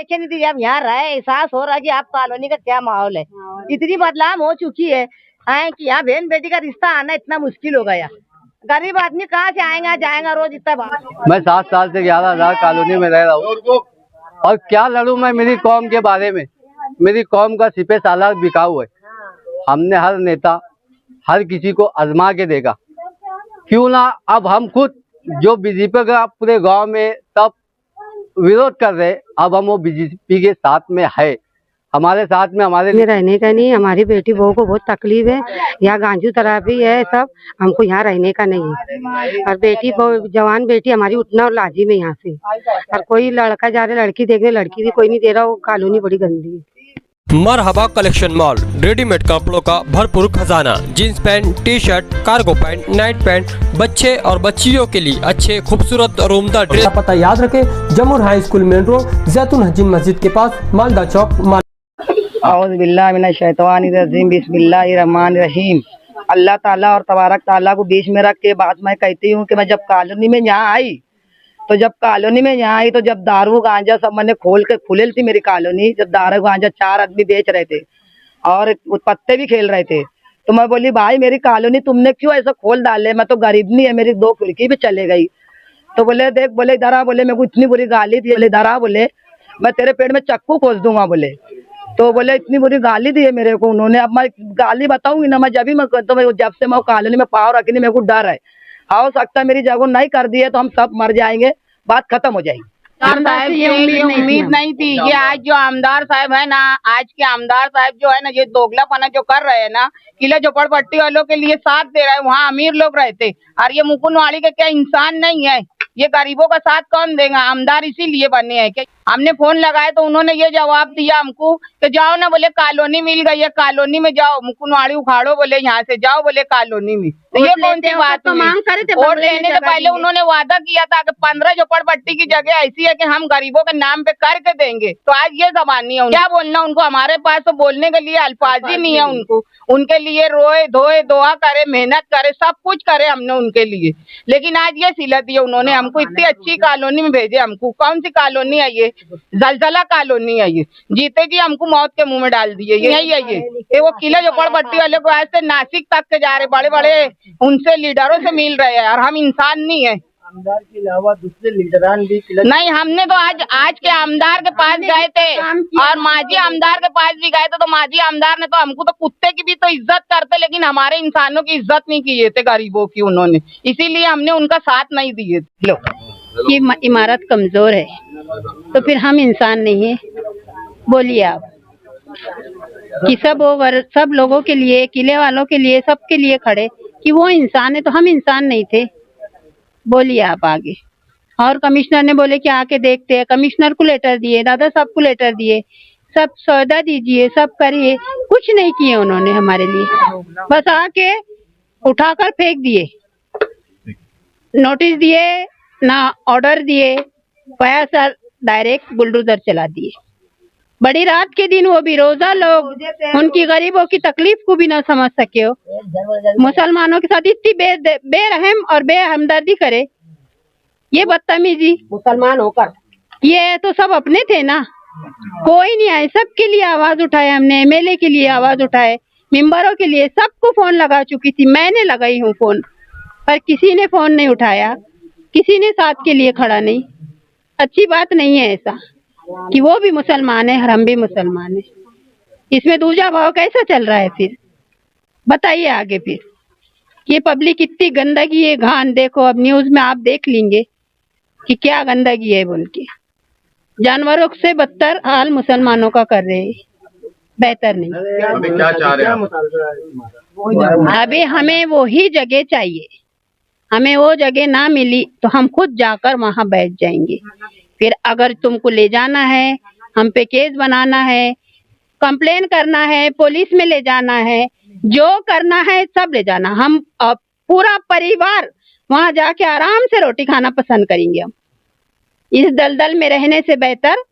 देखे नहीं थी, अब यहाँ रहे एहसास हो रहा है कि आप कॉलोनी का क्या माहौल है। इतनी बदलाव हो चुकी है कि यहाँ बहन बेटी का रिश्ता आना इतना मुश्किल हो गया। गरीब आदमी कहाँ से आएगा जाएगा रोज इतना बाहर। मैं 7 साल से 11,000 कॉलोनी में रह रहा हूँ और क्या लड़ूं मैं मेरी कौम के बारे में। मेरी कौम का सिपह सालार बिकाऊ है। हमने हर नेता हर किसी को आजमा के देगा, क्यों ना। अब हम खुद जो बीजेपी का पूरे गांव में सब विरोध कर रहे, अब हम वो बीजेपी के साथ में है। हमारे साथ में हमारे रहने का नहीं, हमारी बेटी बहू को बहुत तकलीफ है। यहाँ गांजू थेरेपी है सब, हमको यहाँ रहने का नहीं है। और बेटी जवान बेटी हमारी उठना और लाजिम है यहाँ से। और कोई लड़का जा रहा लड़की देखने, लड़की भी कोई नहीं दे रहा। वो कॉलोनी बड़ी गंदी है। मरहबा कलेक्शन मॉल, रेडीमेड कपड़ों का भरपूर खजाना। Jeans pant, T shirt, cargo pant, night pant, बच्चे और बच्चियों के लिए अच्छे खूबसूरत और उम्दा ड्रेस। पता याद रखें, जमुर हाई स्कूल मेन रोड, जैतून हजीन मस्जिद के पास, मालदा चौक। औज़ु बिल्लाहि मिनश शैतानिर रजीम, बिस्मिल्लाहिर रहमानिर रहीम। अल्लाह ताला और तबारक ताला को बीच में रख के बात मैं कहती हूँ कि मैं जब कॉलोनी में यहाँ आई तो जब दारू गांजा सब मैंने खोल के खुलेल थी मेरी कॉलोनी। जब दारू गांजा 4 आदमी बेच रहे थे और पत्ते भी खेल रहे थे, तो मैं बोली भाई मेरी कॉलोनी तुमने क्यों ऐसा खोल डाले, मैं तो गरीब नहीं है, मेरी 2 खिड़की भी चले गई। तो बोले देख, बोले इधर आ, बोले मेरे को इतनी बुरी गाली दी, बोले इधर आ, बोले मैं तेरे पेट में चक्कू खोस दूंगा। बोले तो बोले इतनी बुरी गाली दी है मेरे को उन्होंने। अब मैं गाली बताऊंगी ना, मैं जब से मैं कॉलोनी में पाँव रखी नहीं, मेरे को डर है। हो सकता है मेरी जगह नहीं कर दी है तो हम सब मर जाएंगे, बात खत्म हो जाएगी। साहब ये उम्मीद नहीं थी। ये आज जो आमदार साहब है ना, आज के आमदार साहब जो है ना, ये दोगलापना जो कर रहे हैं ना, किले झोपड़पट्टी वालों के लिए साथ दे रहे हैं। वहाँ अमीर लोग रहते और ये मुकुंदवाड़ी के क्या इंसान नहीं है, ये गरीबों का साथ कौन देगा। आमदार इसीलिए बने हैं कि हमने फोन लगाए तो उन्होंने ये जवाब दिया हमको कि जाओ ना, बोले कॉलोनी मिल गई है, कॉलोनी में जाओ, मुकुंदवाड़ी उखाड़ो, बोले यहाँ से जाओ, बोले कॉलोनी में। तो ये कौन सी बात हुई? वोट लेने से पहले उन्होंने वादा किया था कि 15 झोपड़पट्टी की जगह ऐसी है कि हम गरीबों के नाम पे करके देंगे। तो आज ये जबानी है, क्या बोलना उनको। हमारे पास तो बोलने के लिए अल्फाज ही नहीं है उनको। उनके लिए रोए धोए दुआ करे, मेहनत करे, सब कुछ करे हमने उनके लिए, लेकिन आज ये सिला दिया उन्होंने हमको। इतनी अच्छी कॉलोनी में भेजे हमको। कौन सी कॉलोनी है ये? जलजला कॉलोनी है ये। जीते जी हमको मौत के मुंह में डाल दिए। यही है ये वो किले झोपड़पट्टी वाले को आज से नासिक तक के जा रहे, बड़े बड़े उनसे लीडरों से मिल रहे हैं। और हम इंसान नहीं है। आमदार के अलावा दूसरे लीडरान भी नहीं, हमने तो आज के आमदार के पास गए थे और माजी आमदार के पास भी गए थे। तो माजी आमदार ने तो हमको तो कुत्ते की भी तो इज्जत करते, लेकिन हमारे इंसानों की इज्जत नहीं किए थे, गरीबों की उन्होंने। इसीलिए हमने उनका साथ नहीं दिए। लो, ये इमारत कमजोर है तो फिर हम इंसान नहीं है? बोलिए आप कि सब लोगों के लिए, किले वालों के लिए, सबके लिए खड़े कि वो इंसान है तो हम इंसान नहीं थे? बोलिए आप आगे। और कमिश्नर ने बोले कि आके देखते हैं। कमिश्नर को लेटर दिए, दादा साहब को लेटर दिए, सब सौदा दीजिए, सब करिए, कुछ नहीं किए उन्होंने हमारे लिए। बस आके उठाकर फेंक दिए, नोटिस दिए ना, ऑर्डर दिए, पैसा डायरेक्ट बुलडोजर चला दिए। बड़ी रात के दिन वो भी रोजा लोग उनकी गरीबों की तकलीफ को भी ना समझ सके हो। मुसलमानों के साथ इतनी बेरहम और बेहमदर्दी करे, ये बदतमीजी। मुसलमान होकर ये तो सब अपने थे ना, कोई नहीं आए। सबके लिए आवाज उठाए हमने, एमएलए के लिए आवाज उठाए, मेंबरों के लिए, सबको फोन लगा चुकी थी। मैंने लगाई हूँ फोन, पर किसी ने फोन नहीं उठाया, किसी ने साथ के लिए खड़ा नहीं। अच्छी बात नहीं है ऐसा कि वो भी मुसलमान है और हम भी मुसलमान है। इसमें दूजा भाव कैसा चल रहा है? फिर बताइए आगे। फिर ये पब्लिक इतनी गंदगी है, घान देखो, अब न्यूज में आप देख लेंगे कि क्या गंदगी है बोल के। जानवरों से बदतर हाल मुसलमानों का कर रहे हैं, बेहतर नहीं। अभी क्या चाह रहे हैं? अभी हमें वो ही जगह चाहिए। हमें वो जगह ना मिली तो हम खुद जाकर वहां बैठ जाएंगे। फिर अगर तुमको ले जाना है, हम पे केस बनाना है, कंप्लेन करना है, पुलिस में ले जाना है, जो करना है सब ले जाना। हम पूरा परिवार वहां जाके आराम से रोटी खाना पसंद करेंगे। हम इस दलदल में रहने से बेहतर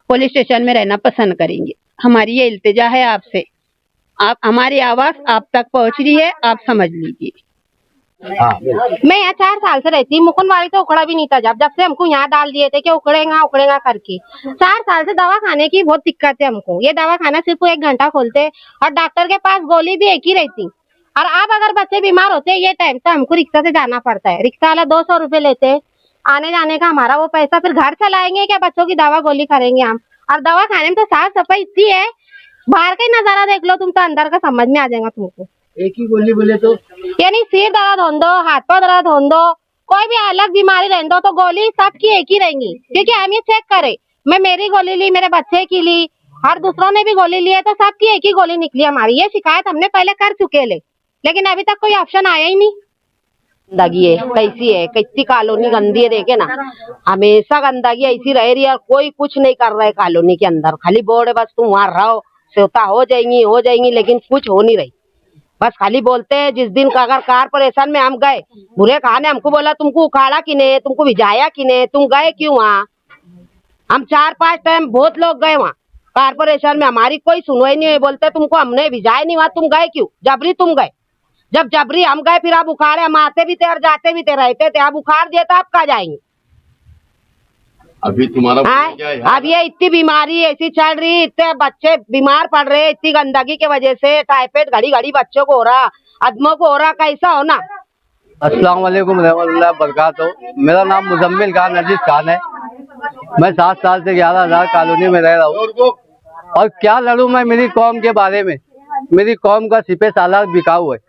पुलिस स्टेशन में रहना पसंद करेंगे। हमारी ये इल्तिजा है आपसे। आप, हमारी आवाज आप तक पहुंच रही है, आप समझ लीजिए। मैं यहाँ 4 साल से रहती हूँ। मुकुंदवाड़ी तो उखड़ा भी नहीं था जब से हमको यहाँ डाल दिए थे कि उखड़ेगा उखड़ेगा करके। 4 साल से दवा खाने की बहुत दिक्कत है हमको। ये दवा खाना सिर्फ 1 घंटा खोलते और डॉक्टर के पास गोली भी एक ही रहती। और अब अगर बच्चे बीमार होते हैं ये टाइम से हमको रिक्शा से जाना पड़ता है। रिक्शा वाला 200 रुपए लेते हैं आने जाने का हमारा वो पैसा, फिर घर चलाएंगे क्या बच्चों की दवा गोली करेंगे हम। और दवा खाने में तो साफ सफाई इतनी है, बाहर का ही नजारा देख लो तुम तो अंदर का समझ में आ जाएगा तुमको। एक ही गोली बोले तो यानी सिर दर्द हो दो, हाथ पांव दर्द हो दो, कोई भी अलग बीमारी रह दो तो गोली सबकी एक ही रहेंगी। क्योंकि हम ये चेक करे, मैं मेरी गोली ली, मेरे बच्चे की ली और दूसरों ने भी गोली ली है तो सबकी एक ही गोली निकली हमारी। ये शिकायत हमने पहले कर चुके लेकिन अभी तक कोई ऑप्शन आया ही नहीं। गंदगी है, कैसी है, कैसी कॉलोनी गंदी है, देखे ना हमेशा गंदगी ऐसी रह रही है। कोई कुछ नहीं कर रहा है कॉलोनी के अंदर, खाली बोर्ड है बस तुम वहाँ रहो, सेवता हो जाएंगी लेकिन कुछ हो नहीं रही। बस खाली बोलते हैं। जिस दिन अगर कारपोरेशन में हम गए, बुरे खान ने हमको बोला तुमको उखाड़ा कि नहीं, तुमको भिजाया कि नहीं, तुम गए क्यों वहाँ। हम 4-5 टाइम बहुत लोग गए वहाँ कारपोरेशन में, हमारी कोई सुनवाई नहीं है। बोलते तुमको हमने भिजाया नहीं वहाँ, तुम गए क्यों, जबरी तुम गए। जब जबरी हम गए फिर आप उखाड़े, हम आते भी थे और जाते भी थे, रहते थे। आप उखाड़ दिए तो आप कहाँ जाएंगे। अभी तुम्हारा क्या है? अब ये इतनी बीमारी ऐसी चल रही, इतने बच्चे बीमार पड़ रहे इतनी गंदगी की वजह से। टाइफाइड घड़ी घड़ी बच्चों को हो रहा, आदमों को हो रहा, कैसा होना। अस्सलाम वालेकुम रहमतुल्लाह बरकातहू। मेरा नाम मुजम्मिल खान अजीज खान है। मैं 7 साल से 11,000 कॉलोनी में रह रहा हूँ और क्या लड़ूं मैं मेरी कौम के बारे में। मेरी कौम का सिपह सालार बिकाऊ है।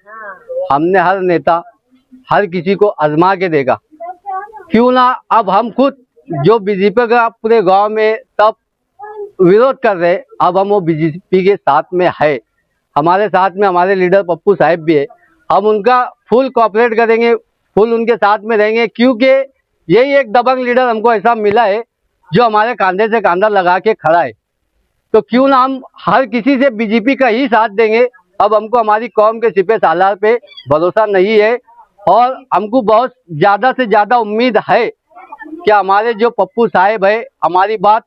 हमने हर नेता हर किसी को आजमा के देखा, क्यों ना अब हम खुद जो बीजेपी का पूरे गांव में सब विरोध कर रहे, अब हम वो बीजेपी के साथ में है। हमारे साथ में हमारे लीडर पप्पू साहब भी है। हम उनका फुल कोऑपरेट करेंगे, फुल उनके साथ में रहेंगे, क्योंकि यही एक दबंग लीडर हमको ऐसा मिला है जो हमारे कंधे से कंधा लगा के खड़ा है। तो क्यों ना हम हर किसी से बीजेपी का ही साथ देंगे। अब हमको हमारी कौम के सिपह सालार पे भरोसा नहीं है और हमको बहुत ज़्यादा से ज़्यादा उम्मीद है कि हमारे जो पप्पू साहब है हमारी बात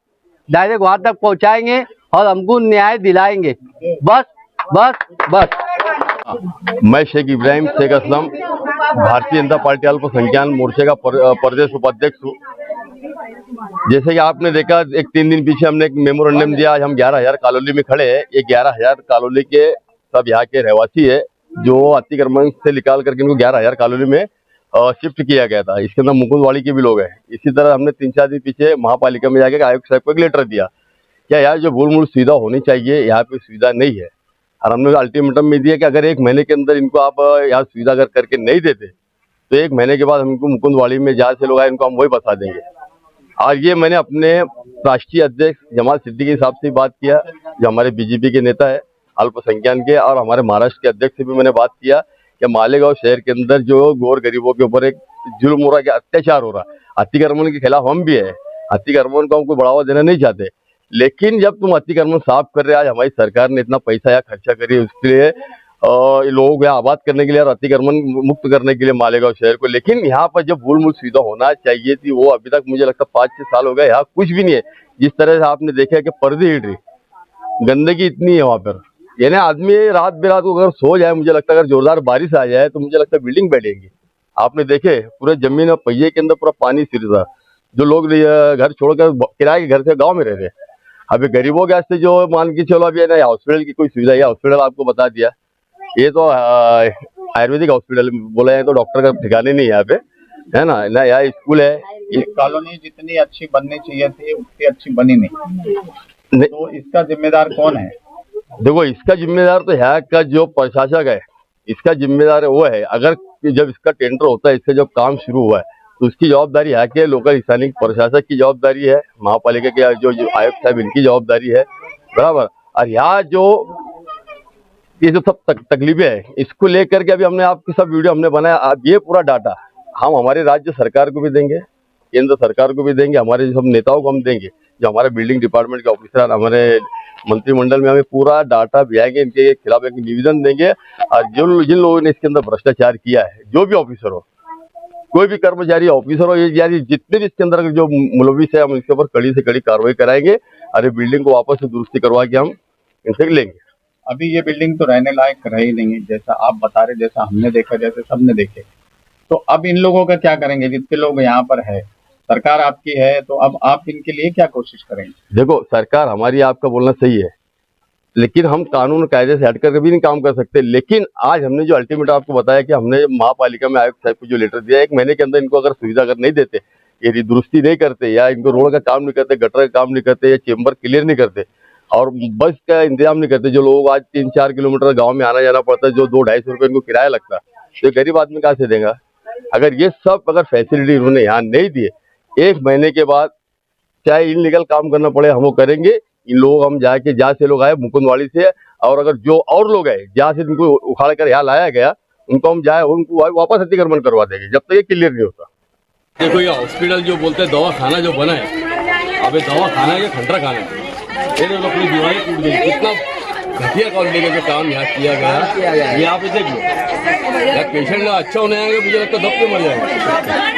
डायरेक्ट वहाँ तक पहुँचाएंगे और हमको न्याय दिलाएंगे। बस बस बस। मैं शेख इब्राहिम शेख असलम, भारतीय जनता पार्टी अल्पसंख्यक मोर्चे का प्रदेश उपाध्यक्ष हूँ। जैसे कि आपने देखा, 3 दिन पीछे हमने एक मेमोरेंडम दिया। आज हम 11,000 कॉलोनी में खड़े हैं। ये 11,000 कॉलोनी के सब यहाँ के रहवासी है जो अतिक्रमण से निकाल करके इनको 11,000 कॉलोनी में शिफ्ट किया गया था। इसके अंदर मुकुंदवाड़ी के भी लोग हैं। इसी तरह हमने 3-4 दिन पीछे महापालिका में जाकर आयुक्त साहब को एक लेटर दिया, क्या यार जो मूलभूत सुविधा होनी चाहिए यहाँ पे सुविधा नहीं है। और हमने अल्टीमेटम में दिया कि अगर 1 महीने के अंदर इनको आप यहाँ सुविधा अगर करके नहीं देते तो 1 महीने के बाद हमको मुकुंदवाड़ी में जहाँ से लोग आए इनको हम वही बसा देंगे। और ये मैंने अपने राष्ट्रीय अध्यक्ष जमाल सिद्दीकी साहब से बात किया, जो हमारे बीजेपी के नेता है अल्पसंख्यक के, और हमारे महाराष्ट्र के अध्यक्ष से भी मैंने बात किया कि मालेगांव शहर के अंदर जो गौर गरीबों के ऊपर एक जुल्म हो रहा है, अत्याचार हो रहा है, अतिक्रमण के खिलाफ हम भी है। अतिक्रमण को हमको बढ़ावा देना नहीं चाहते, लेकिन जब तुम अतिक्रमण साफ कर रहे, आज हमारी सरकार ने इतना पैसा यहाँ खर्चा करी है उसके लिए लोगों को यहाँ आबाद करने के लिए और अतिक्रमण मुक्त करने के लिए मालेगांव शहर को, लेकिन यहाँ पर जब मूलभूत सुविधा होना चाहिए थी वो अभी तक मुझे लगता है 5-6 साल हो गए यहाँ कुछ भी नहीं है। जिस तरह से आपने देखा कि पर्दे हिट रही, गंदगी इतनी है वहाँ पर, यानी आदमी रात बेरात को अगर सो जाए, मुझे लगता है अगर जोरदार बारिश आ जाए तो मुझे लगता है बिल्डिंग बैठेगी। आपने देखे पूरे जमीन और पहिए के अंदर पूरा पानी सिर था। जो लोग घर छोड़कर किराए के घर से गाँव में रह रहे, अभी गरीबों के वास्ते जो मान के चलो अभी है ना हॉस्पिटल की कोई सुविधा है, हॉस्पिटल आपको बता दिया, ये तो आयुर्वेदिक हॉस्पिटल बोला है तो डॉक्टर का ठिकाने नहीं है यहाँ पे, है ना यहाँ स्कूल है। ये कॉलोनी जितनी अच्छी बननी चाहिए थी उतनी अच्छी बनी नहीं, तो इसका जिम्मेदार कौन है? देखो, इसका जिम्मेदार तो यहाँ का जो प्रशासक है, इसका जिम्मेदार वो है। अगर जब इसका टेंडर होता है, इसका जब काम शुरू हुआ है तो उसकी जवाबदारी यहाँ के लोकल स्थानीय प्रशासक की जवाबदारी है, महापालिका के जो आयुक्त साहब इनकी जवाबदारी है, बराबर। और यहाँ जो ये जो सब तकलीफें है इसको लेकर के अभी हमने आपकी सब वीडियो हमने बनाया। अब ये पूरा डाटा हम हमारे राज्य सरकार को भी देंगे, केंद्र सरकार को भी देंगे, हमारे सब नेताओं को हम देंगे, जो हमारे बिल्डिंग डिपार्टमेंट के ऑफिसर, हमारे मंत्रिमंडल में हमें पूरा डाटा भी आएंगे, इनके खिलाफ एक निवेदन देंगे। और जिन लोगों ने इसके अंदर भ्रष्टाचार किया है, जो भी ऑफिसर हो, कोई भी कर्मचारी ऑफिसर हो, ये जितने भी इसके अंदर जो मुलविस है, हम इसके ऊपर कड़ी से कड़ी कार्रवाई कराएंगे। अरे बिल्डिंग को वापस से दुरुस्ती करवा के हम इनसे लेंगे। अभी ये बिल्डिंग तो रहने लायक रही नहीं, जैसा आप बता रहे, जैसा हमने देखा, जैसे सबने देखे। तो अब इन लोगों का क्या करेंगे? जितने लोग यहाँ पर है, सरकार आपकी है, तो अब आप इनके लिए क्या कोशिश करेंगे? देखो, सरकार हमारी, आपका बोलना सही है, लेकिन हम कानून कायदे से हटकर कभी नहीं काम कर सकते। लेकिन आज हमने जो अल्टीमेट आपको बताया कि हमने महापालिका में आयुक्त साहब को जो लेटर दिया, 1 महीने के अंदर इनको अगर सुविधा अगर नहीं देते, यदि दुरुस्ती नहीं करते, या इनको रोड का काम नहीं करते, गटर का काम नहीं करते, या चेम्बर क्लियर नहीं करते, और बस का इंतजाम नहीं करते, जो लोग आज 3-4 किलोमीटर गाँव में आना जाना पड़ता है, जो 200-250 रुपये इनको किराया लगता है, तो गरीब आदमी कहाँ से देगा? अगर ये सब अगर फैसिलिटी उन्होंने यहाँ नहीं दिए, 1 महीने के बाद चाहे इनलीगल काम करना पड़े, हम वो करेंगे। इन लोग हम जाके, जहाँ से लोग आए मुकुंदवाड़ी से, और अगर जो और लोग आए जहाँ से इनको उखाड़ कर यहाँ लाया गया, उनको हम जाए उनको वापस अतिक्रमण करवा देंगे जब तक ये क्लियर नहीं होता। देखो, ये हॉस्पिटल जो बोलते हैं दवा खाना जो बना है, अब ये दवा खाना है, ये खंडरा खाना है, ये तो अपनी दीवारें टूट गई। कितना घटिया क्वालिटी का जो काम यहाँ किया गया, ये आप देख लो। पेशेंट अच्छा होने आएंगे, मुझे लगता है दब के मर जाएंगे।